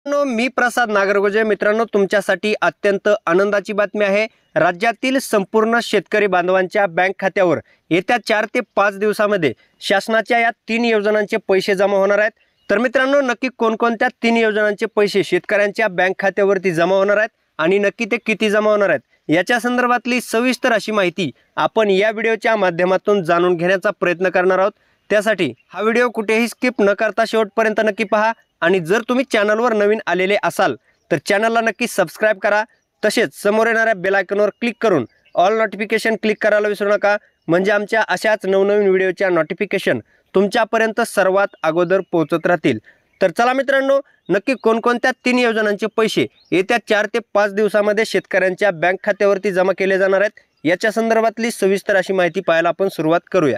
मी प्रसाद नागरगोजे मित्रांनो, तुमच्यासाठी अत्यंत आनंदाची बातमी आहे। राज्यातील संपूर्ण शेतकरी बांधवांच्या बँक खात्यावर येत्या 4 ते 5 दिवसांमध्ये शासनाच्या या 3 योजनांचे पैसे जमा होणार आहेत। तर मित्रांनो, नक्की कोणकोणत्या 3 योजनांचे पैसे शेतकऱ्यांच्या बँक खात्यावरती जमा होणार आहेत आणि नक्की ते किती जमा होणार आहेत याच्या संदर्भातली सविस्तर अशी माहिती आपण या व्हिडिओच्या माध्यमातून जाणून घेण्याचा प्रयत्न करणार आहोत। त्यासाठी हा व्हिडिओ कुठेही स्किप न करता शेवटपर्यंत नक्की पहा आणि जर तुम्ही चॅनलवर नवीन आलेले असाल तर चॅनलला नक्की सबस्क्राइब करा। तसेच समोर येणाऱ्या बेल आयकॉनवर क्लिक करून ऑल नोटिफिकेशन क्लिक करायला विसरू नका, म्हणजे आमच्या अशाच नवनवीन व्हिडिओच्या नोटिफिकेशन तुमच्यापर्यंत सर्वात अगोदर पोहोचत राहतील। तर चला मित्रांनो, नक्की कोणकोणत्या 3 योजनांचे पैसे येत्या 4 ते 5 दिवसांमध्ये शेतकऱ्यांच्या बँक खात्यावरती जमा केले जाणार आहेत याच्या संदर्भातली सविस्तर अशी माहिती पाहायला आपण सुरुवात करूया।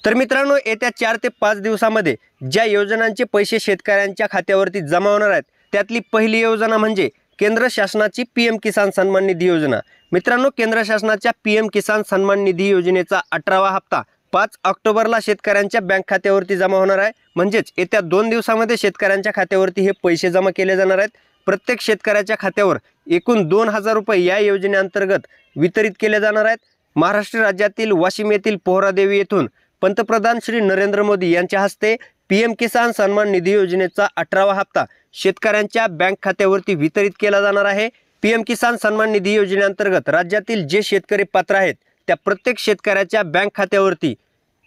तर मित्रांनो, येत्या 4 ते 5 दिवसांमध्ये ज्या योजनांचे पैसे शेतकऱ्यांच्या खात्यावरती जमा होणार आहेत त्यातली पहिली योजना म्हणजे केंद्र शासनाची पीएम किसान सन्मान निधी योजना। मित्रांनो, केंद्र शासनाच्या पीएम किसान सन्मान निधी योजनेचा 18वा हप्ता 5 ऑक्टोबरला शेतकऱ्यांच्या बँक खात्यावरती जमा होणार आहे। म्हणजेच येत्या 2 दिवसांमध्ये शेतकऱ्यांच्या खात्यावरती हे पैसे जमा केले जाणार आहेत। प्रत्येक शेतकऱ्याच्या खात्यावर एकूण 2000 रुपये या योजनेअंतर्गत वितरित केले जाणार आहेत। महाराष्ट्र राज्यातील वाशिम येथील पोहरादेवी येथून पंतप्रधान श्री नरेंद्र मोदी यांच्या हस्ते पीएम किसान सन्मान निधी योजनेचा 18वा हप्ता शेतकऱ्यांच्या बँक खात्यावरती वितरित केला जाणार आहे। पीएम किसान सन्मान निधी योजनेअंतर्गत राज्यातील जे शेतकरी पात्र आहेत त्या प्रत्येक शेतकऱ्याच्या बँक खात्यावरती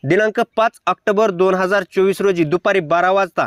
दिनांक 5 ऑक्टोबर 2024 रोजी दुपारी 12 वाजता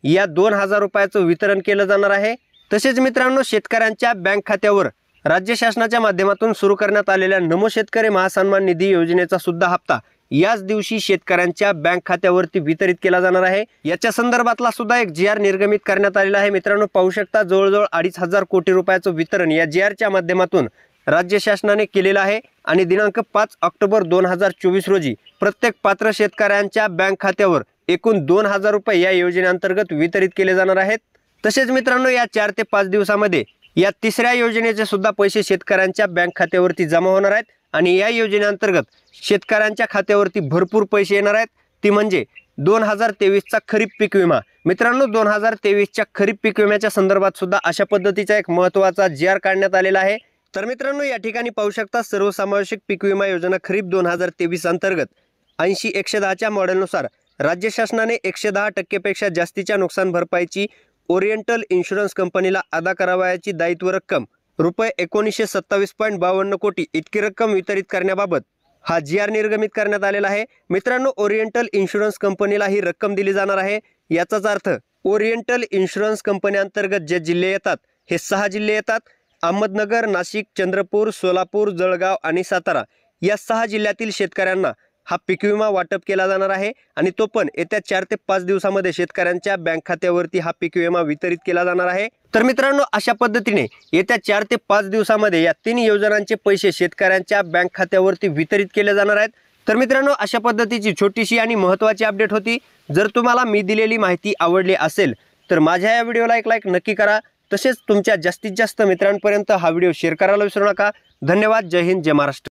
या 2000 रुपयाचं वितरण केलं जाणार आहे। तसेच मित्रांनो, शेतकऱ्यांच्या बँक खात्यावर राज्य शासनाच्या माध्यमातून सुरू करण्यात आलेल्या नमो शेतकरी महासन्मान निधी योजनेचा सुद्धा हप्ता याच दिवशी शेतकऱ्यांच्या बँक खात्यावरती वितरित केला जाणार आहे। याच्या संदर्भातला सुद्धा एक जीआर निर्गमित करण्यात आलेला आहे। मित्रांनो, पाहू शकता जवळजवळ 2500 कोटी रुपयाचं वितरण या जीआरच्या माध्यमातून राज्य शासनाने केलेलं आहे आणि दिनांक 5 ऑक्टोबर 2024 रोजी प्रत्येक पात्र शेतकऱ्यांच्या बँक खात्यावर एकूण 2000 रुपये या योजनेअंतर्गत वितरित केले जाणार आहेत। तसेच मित्रांनो, या 4 ते 5 दिवसांमध्ये या तिसऱ्या योजनेचे सुद्धा पैसे शेतकऱ्यांच्या बँक खात्यावरती जमा होणार आहेत आणि या योजनेअंतर्गत शेतकऱ्यांच्या खात्यावरती भरपूर पैसे येणार आहेत। ती म्हणजे 2023चा खरीप पीक विमा। मित्रांनो, 2023च्या खरीप पीक विम्याच्या संदर्भात सुद्धा अशा पद्धतीचा एक महत्त्वाचा जीआर काढण्यात आलेला आहे। तर मित्रांनो, या ठिकाणी पाहू शकता सर्वसमावेशक पीक विमा योजना खरीप 2023 अंतर्गत 80-110 च्या मॉडेलनुसार राज्य शासनाने 110% पेक्षा जास्तीच्या नुकसान भरपाईची ओरिएंटल इन्शुरन्स कंपनीला अदा करावयाची दायित्व रक्कम रुपये 1927.52 कोटी इतकी रक्कम वितरित करण्याबाबत हा जीआर निर्गमित करण्यात आलेला आहे। मित्रांनो, ओरिएंटल इन्शुरन्स कंपनीला ही रक्कम दिली जाणार आहे। याचाच अर्थ ओरिएंटल इन्शुरन्स कंपनी अंतर्गत जे जिल्हे येतात हे 6 जिल्हे येतात। अहमदनगर, नाशिक, चंद्रपूर, सोलापूर, जळगाव आणि सातारा या 6 जिल्ह्यातील शेतकऱ्यांना हा पीक विमा वाटप केला जाणार आहे आणि तो पण येत्या 4 ते 5 दिवसांमध्ये शेतकऱ्यांच्या बँक खात्यावरती हा पीक विमा वितरित केला जाणार आहे। तर मित्रांनो, अशा पद्धतीने येत्या 4 ते 5 दिवसांमध्ये या 3 योजनांचे पैसे शेतकऱ्यांच्या बँक खात्यावरती वितरित केले जाणार आहेत। तर मित्रांनो, अशा पद्धतीची छोटीशी आणि महत्त्वाची अपडेट होती। जर तुम्हाला मी दिलेली माहिती आवडली असेल तर माझ्या या व्हिडिओला एक लाईक नक्की करा। तसेच तुमच्या जास्तीत जास्त मित्रांपर्यंत हा व्हिडिओ शेअर करायला विसरू नका। धन्यवाद। जय हिंद, जय महाराष्ट्र।